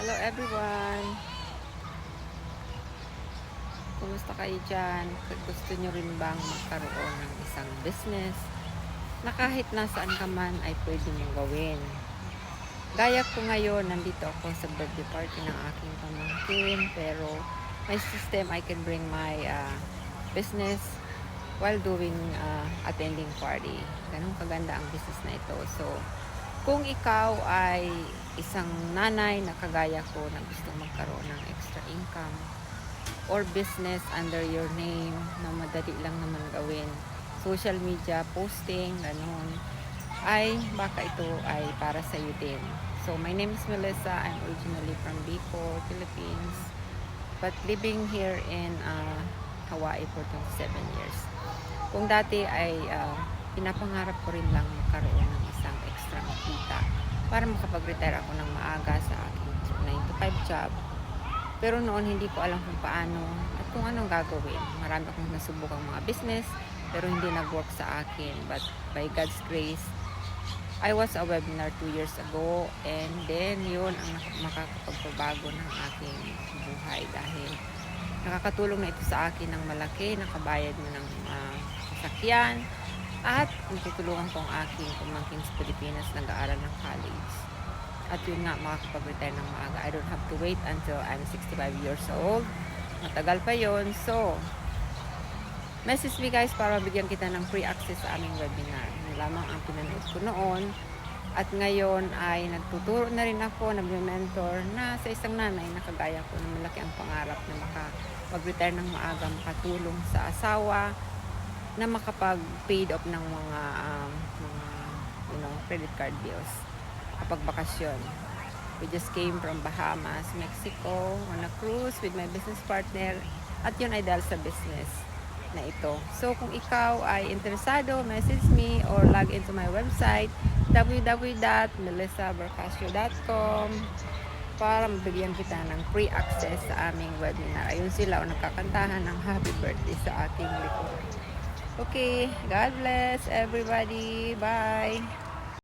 Hello everyone! Kumusta kayo dyan? Gusto nyo rin bang magkaroon ng isang business na kahit nasaan ka man ay pwede mong gawin? Gaya ko ngayon, nandito ako sa birthday party ng aking pamangkin, pero may system I can bring my business while doing attending party. Ganun kaganda ang business na ito. So, kung ikaw ay isang nanay na kagaya ko na gustong magkaroon ng extra income or business under your name na madali lang naman gawin, social media posting, ganun, ay baka ito ay para sa iyo din. So, my name is Melissa. I'm originally from Bicol, Philippines, but living here in Hawaii for 27 years. Kung dati ay pinapangarap ko rin lang magkaroon ng isang extra kita para makapag-retire ako ng maaga sa aking 9 to 5 job. Pero noon hindi ko alam kung paano at kung anong gagawin. Marami akong nasubukang mga business pero hindi nag-work sa akin. But by God's grace, I was a webinar 2 years ago, and then yun ang makakapagpabago ng aking buhay dahil nakakatulong na ito sa akin ng malaki, nakabayad mo ng sasakyan, at natutulungan ko ang aking pamangkin sa Pilipinas nag-aaral ng college. At yun nga, makakapag-retire ng maaga. I don't have to wait until I'm 65 years old. Matagal pa yon. So, message me guys para bigyan kita ng free access sa aming webinar. Yun lamang ang pinanood ko noon. At ngayon ay nagtuturo na rin ako, nag-mentor na sa isang nanay na kagaya ko na malaki ang pangarap na makapag-retire ng maaga, makatulong sa asawa, na makapag-paid off ng mga credit card bills kapag bakasyon. We just came from Bahamas, Mexico on a cruise with my business partner, at yun ay dahil sa business na ito. So kung ikaw ay interesado, message me or log into my website www.melissabercasio.com para mabigyan kita ng free access sa aming webinar. Ayun sila o nagkakantahan ng happy birthday sa aking likod. Okay, God bless everybody. Bye!